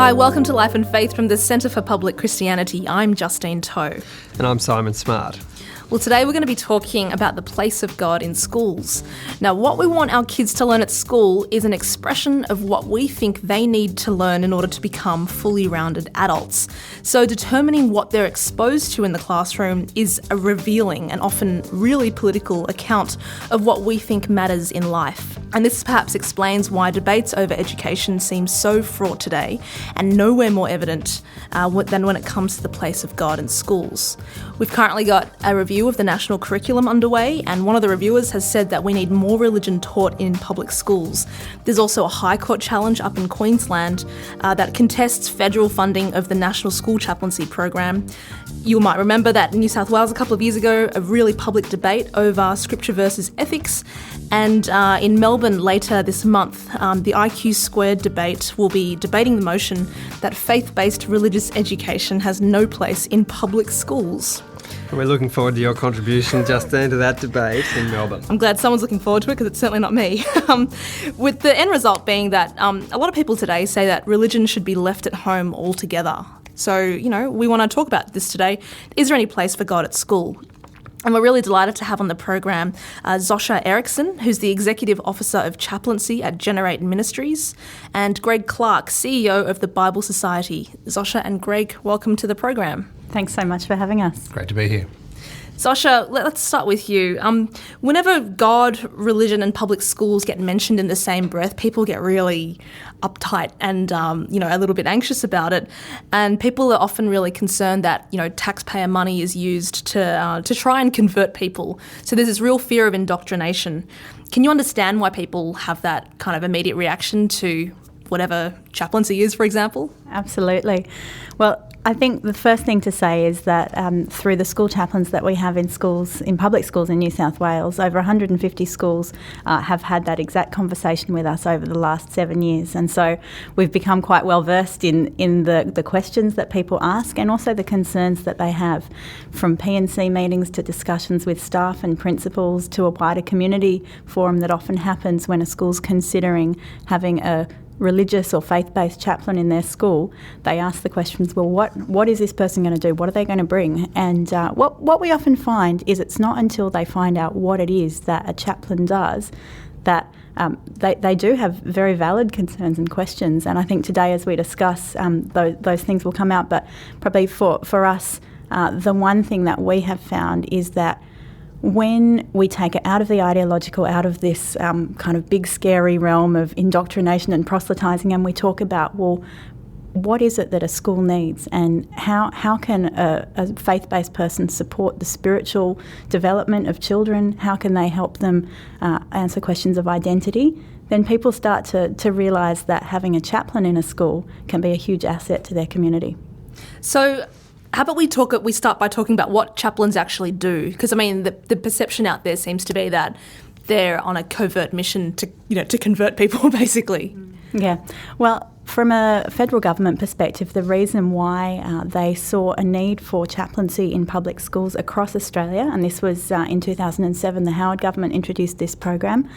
Hi, welcome to Life and Faith from the Centre for Public Christianity. I'm Justine Toe. And I'm Simon Smart. Well, today we're going to be talking about the place of God in schools. Now, what we want our kids to learn at school is an expression of what we think they need to learn in order to become fully rounded adults. So determining what they're exposed to in the classroom is a revealing and often really political account of what we think matters in life. And this perhaps explains why debates over education seem so fraught today and nowhere more evident than when it comes to the place of God in schools. We've currently got a review of the national curriculum underway, and one of the reviewers has said that we need more religion taught in public schools. There's also a High Court challenge up in Queensland that contests federal funding of the National School Chaplaincy program. You might remember that in New South Wales a couple of years ago, a really public debate over scripture versus ethics, and in Melbourne later this month, the IQ Squared debate will be debating the motion that faith-based religious education has no place in public schools. We're looking forward to your contribution, Justine, to that debate in Melbourne. I'm glad someone's looking forward to it because it's certainly not me. With the end result being that a lot of people today say that religion should be left at home altogether. So, we want to talk about this today. Is there any place for God at school? And we're really delighted to have on the program Zosia Ericksson, who's the Executive Officer of Chaplaincy at Generate Ministries, and Greg Clarke, CEO of the Bible Society. Zosia and Greg, welcome to the program. Thanks so much for having us. Great to be here. Zosia, let's start with you. Whenever God, religion and public schools get mentioned in the same breath, people get really uptight and, a little bit anxious about it. And people are often really concerned that, taxpayer money is used to try and convert people. So there's this real fear of indoctrination. Can you understand why people have that kind of immediate reaction to whatever chaplaincy is, for example? Absolutely. Well, I think the first thing to say is that through the school chaplains that we have in schools, in public schools in New South Wales, over 150 schools have had that exact conversation with us over the last 7 years. And so we've become quite well versed in the questions that people ask and also the concerns that they have, from P&C meetings to discussions with staff and principals to a wider community forum that often happens when a school's considering having a religious or faith-based chaplain in their school. They ask the questions, well, what is this person going to do? What are they going to bring? And what we often find is it's not until they find out what it is that a chaplain does that they do have very valid concerns and questions. And I think today, as we discuss, those things will come out. But probably for us, the one thing that we have found is that when we take it out of the ideological, out of this kind of big scary realm of indoctrination and proselytising, and we talk about, well, what is it that a school needs, and how can a faith-based person support the spiritual development of children? How can they help them answer questions of identity? Then people start to realise that having a chaplain in a school can be a huge asset to their community. So how about we start by talking about what chaplains actually do? Because, the perception out there seems to be that they're on a covert mission to convert people, basically. Yeah. Well, from a federal government perspective, the reason why they saw a need for chaplaincy in public schools across Australia, and this was in 2007, the Howard government introduced this program,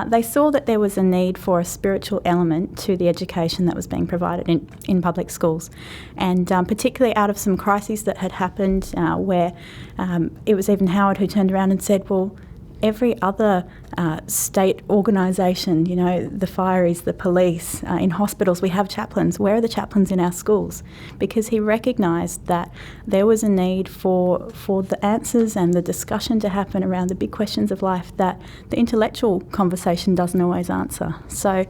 they saw that there was a need for a spiritual element to the education that was being provided in public schools. And particularly out of some crises that had happened where it was even Howard who turned around and said, well, every other state organisation, the fireys, the police, in hospitals, we have chaplains. Where are the chaplains in our schools? Because he recognised that there was a need for the answers and the discussion to happen around the big questions of life that the intellectual conversation doesn't always answer. So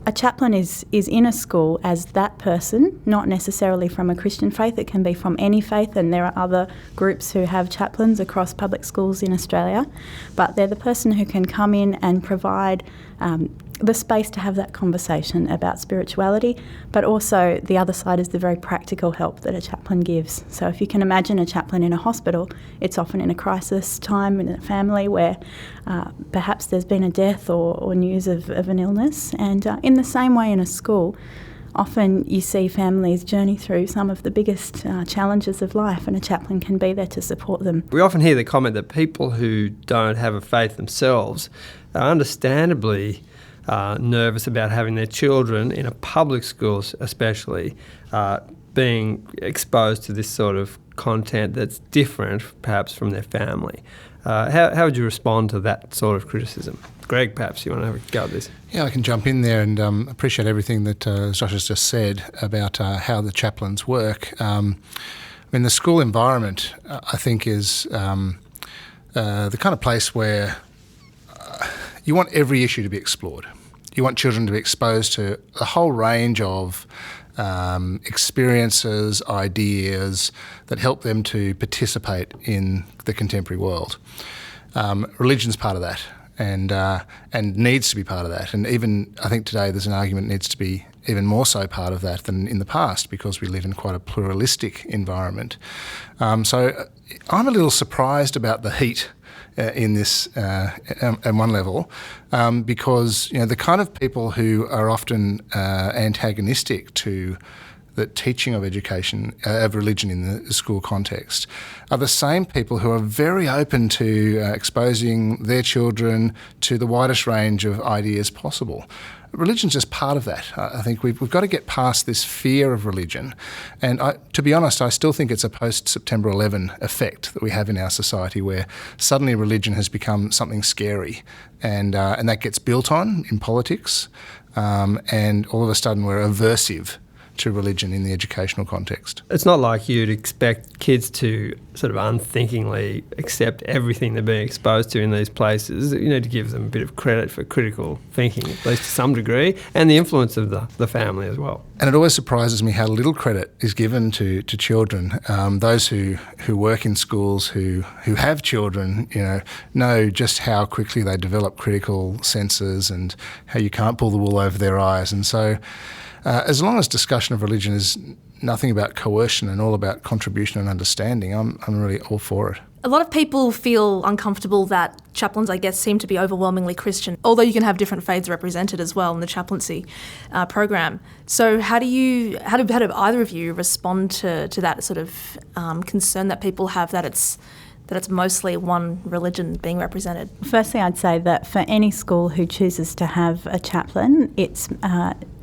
a chaplain is in a school as that person, not necessarily from a Christian faith. It can be from any faith, and there are other groups who have chaplains across public schools in Australia. But they're the person who can come in and provide the space to have that conversation about spirituality, but also the other side is the very practical help that a chaplain gives. So if you can imagine a chaplain in a hospital, it's often in a crisis time in a family where perhaps there's been a death or news of an illness. And in the same way in a school, often you see families journey through some of the biggest challenges of life, and a chaplain can be there to support them. We often hear the comment that people who don't have a faith themselves are understandably nervous about having their children in a public schools especially being exposed to this sort of content that's different perhaps from their family. How would you respond to that sort of criticism? Greg, perhaps you want to have a go at this? Yeah, I can jump in there and appreciate everything that Zosia's just said about how the chaplains work. The school environment, I think, is the kind of place where you want every issue to be explored. You want children to be exposed to a whole range of experiences, ideas that help them to participate in the contemporary world. Religion's part of that, and needs to be part of that. And even I think today there's an argument needs to be even more so part of that than in the past, because we live in quite a pluralistic environment. So I'm a little surprised about the heat in this at one level, because the kind of people who are often antagonistic to the teaching of education, of religion in the school context, are the same people who are very open to exposing their children to the widest range of ideas possible. Religion's just part of that. I think we've got to get past this fear of religion. And to be honest, I still think it's a post-September 11 effect that we have in our society, where suddenly religion has become something scary, and that gets built on in politics, and all of a sudden we're aversive to religion in the educational context. It's not like you'd expect kids to sort of unthinkingly accept everything they're being exposed to in these places. You need to give them a bit of credit for critical thinking, at least to some degree, and the influence of the family as well. And it always surprises me how little credit is given to children. Those who work in schools, who have children, know just how quickly they develop critical senses and how you can't pull the wool over their eyes. And so as long as discussion of religion is nothing about coercion and all about contribution and understanding, I'm really all for it. A lot of people feel uncomfortable that chaplains, I guess, seem to be overwhelmingly Christian, although you can have different faiths represented as well in the chaplaincy program. So how do either of you respond to that sort of concern that people have that it's mostly one religion being represented? Firstly, I'd say that for any school who chooses to have a chaplain, it's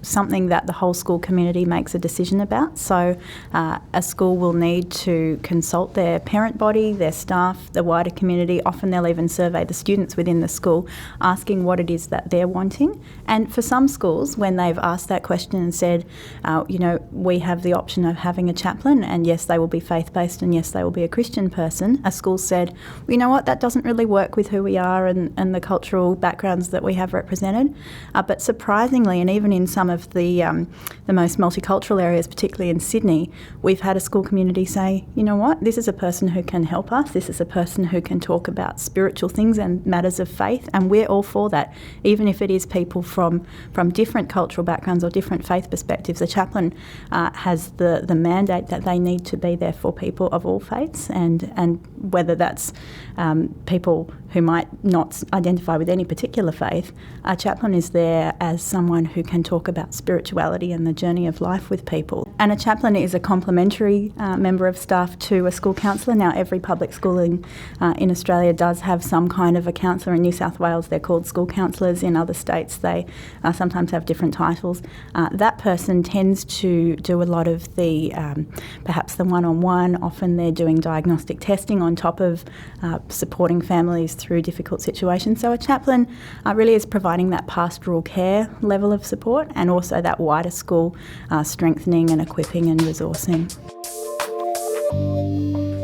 something that the whole school community makes a decision about. So a school will need to consult their parent body, their staff, the wider community. Often they'll even survey the students within the school, asking what it is that they're wanting. And for some schools, when they've asked that question and said, we have the option of having a chaplain, and yes, they will be faith-based, and yes, they will be a Christian person, a school said, well, you know what, that doesn't really work with who we are and the cultural backgrounds that we have represented. But surprisingly, and even in some of the most multicultural areas, particularly in Sydney, we've had a school community say, you know what, this is a person who can help us, this is a person who can talk about spiritual things and matters of faith, and we're all for that. Even if it is people from different cultural backgrounds or different faith perspectives, the chaplain has the mandate that they need to be there for people of all faiths, and whether that's people who might not identify with any particular faith, a chaplain is there as someone who can talk about spirituality and the journey of life with people. And a chaplain is a complementary member of staff to a school counsellor. Now, every public school in Australia does have some kind of a counsellor. In New South Wales, they're called school counsellors. In other states, they sometimes have different titles. That person tends to do a lot of the, perhaps the one-on-one. Often they're doing diagnostic testing on top of supporting families through difficult situations. So a chaplain really is providing that pastoral care level of support, and also that wider school strengthening and equipping and resourcing.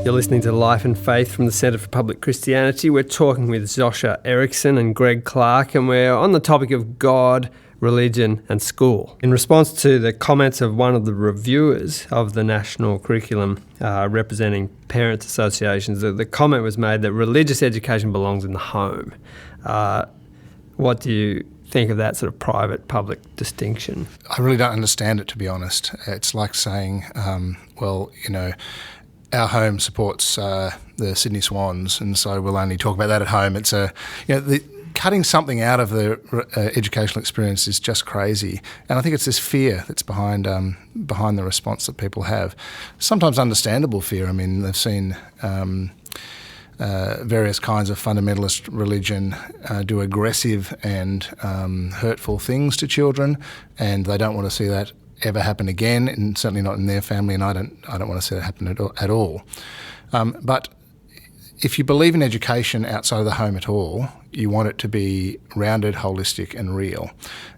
You're listening to Life and Faith from the Centre for Public Christianity. We're talking with Zosia Ericksson and Greg Clarke, and we're on the topic of God, religion and school. In response to the comments of one of the reviewers of the national curriculum representing parents' associations, the comment was made that religious education belongs in the home. What do you think of that sort of private-public distinction? I really don't understand it, to be honest. It's like saying, our home supports the Sydney Swans, and so we'll only talk about that at home. It's cutting something out of the educational experience is just crazy, and I think it's this fear that's behind the response that people have. Sometimes understandable fear. I mean, they've seen various kinds of fundamentalist religion do aggressive and hurtful things to children, and they don't want to see that ever happen again, and certainly not in their family, and I don't want to see that happen at all. But if you believe in education outside of the home at all, you want it to be rounded, holistic and real.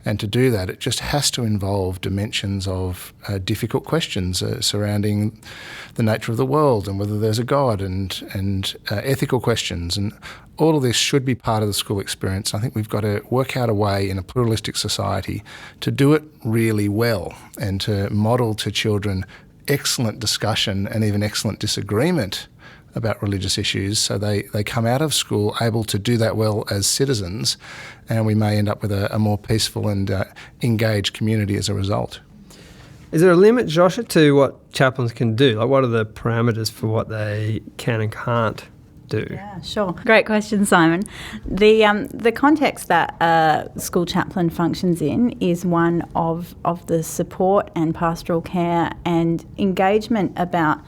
And to do that, it just has to involve dimensions of difficult questions surrounding the nature of the world and whether there's a God, and ethical questions. And all of this should be part of the school experience. I think we've got to work out a way in a pluralistic society to do it really well and to model to children excellent discussion and even excellent disagreement about religious issues, so they come out of school able to do that well as citizens, and we may end up with a more peaceful and engaged community as a result. Is there a limit, Joshua, to what chaplains can do? Like, what are the parameters for what they can and can't do? Yeah, sure. Great question, Simon. The context that a school chaplain functions in is one of the support and pastoral care and engagement about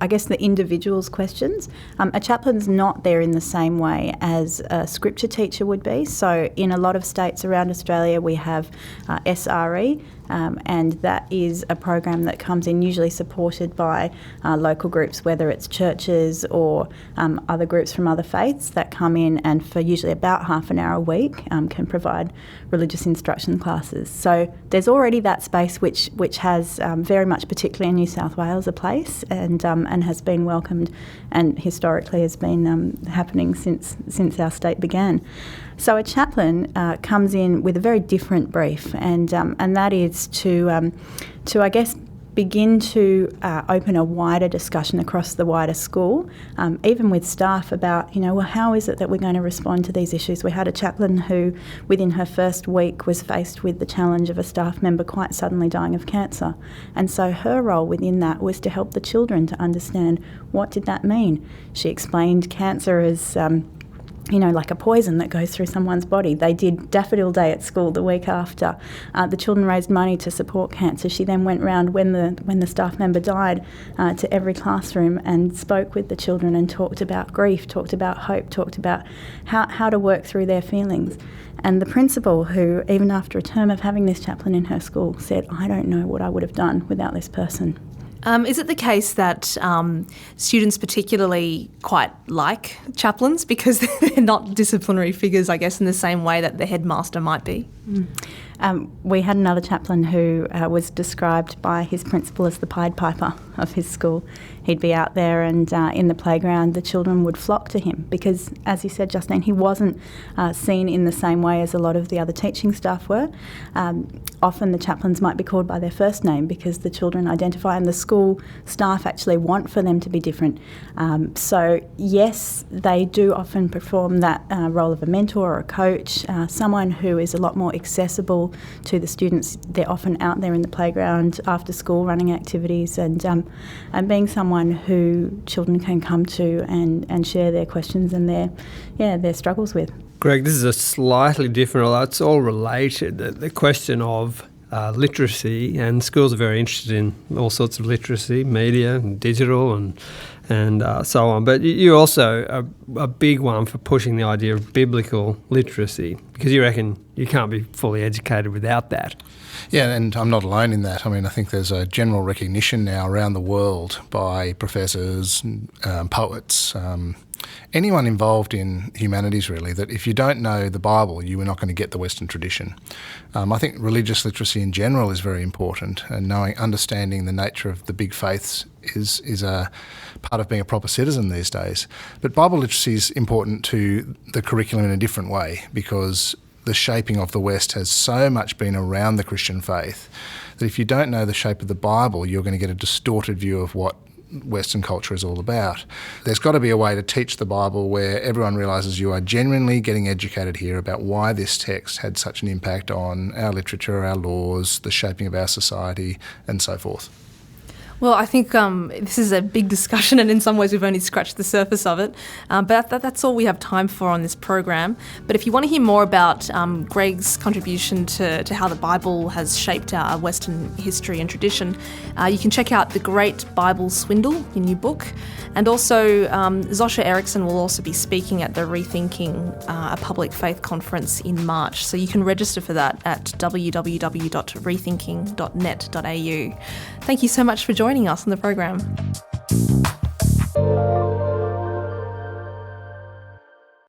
I guess the individual's questions. A chaplain's not there in the same way as a scripture teacher would be. So in a lot of states around Australia we have SRE, and that is a program that comes in usually supported by local groups, whether it's churches or other groups from other faiths that come in and for usually about half an hour a week can provide religious instruction classes. So there's already that space which has very much, particularly in New South Wales, a place and has been welcomed and historically has been happening since our state began. So a chaplain comes in with a very different brief, and that is to I guess begin to open a wider discussion across the wider school, even with staff about, well, how is it that we're going to respond to these issues? We had a chaplain who, within her first week, was faced with the challenge of a staff member quite suddenly dying of cancer. And so her role within that was to help the children to understand what did that mean. She explained cancer as like a poison that goes through someone's body. They did Daffodil Day at school the week after. The children raised money to support cancer. She then went round when the staff member died to every classroom and spoke with the children and talked about grief, talked about hope, talked about how to work through their feelings. And the principal, who even after a term of having this chaplain in her school, said, I don't know what I would have done without this person. Is it the case that students particularly quite like chaplains because they're not disciplinary figures, I guess, in the same way that the headmaster might be? We had another chaplain who was described by his principal as the Pied Piper of his school. He'd be out there and in the playground the children would flock to him because, as you said, Justine, he wasn't seen in the same way as a lot of the other teaching staff were. Often the chaplains might be called by their first name because the children identify and the school staff actually want for them to be different. So yes, they do often perform that role of a mentor or a coach, someone who is a lot more accessible to the students. They're often out there in the playground after school running activities and being someone who children can come to and share their questions and their struggles with. Greg, this is a slightly different, although it's all related, the question of literacy, and schools are very interested in all sorts of literacy, media and digital and so on. But you're also a big one for pushing the idea of biblical literacy because you reckon you can't be fully educated without that. Yeah, and I'm not alone in that. I mean, I think there's a general recognition now around the world by professors, poets, anyone involved in humanities really, that if you don't know the Bible, you are not going to get the Western tradition. I think religious literacy in general is very important, and understanding the nature of the big faiths is a part of being a proper citizen these days. But Bible literacy is important to the curriculum in a different way because the shaping of the West has so much been around the Christian faith that if you don't know the shape of the Bible, you're going to get a distorted view of what Western culture is all about. There's got to be a way to teach the Bible where everyone realises you are genuinely getting educated here about why this text had such an impact on our literature, our laws, the shaping of our society, and so forth. Well, I think this is a big discussion, and in some ways we've only scratched the surface of it. But that's all we have time for on this program. But if you want to hear more about Greg's contribution to how the Bible has shaped our Western history and tradition, you can check out The Great Bible Swindle, your new book. And also, Zosia Ericksson will also be speaking at the Rethinking, a public faith conference in March. So you can register for that at www.rethinking.net.au. Thank you so much for joining us on the program.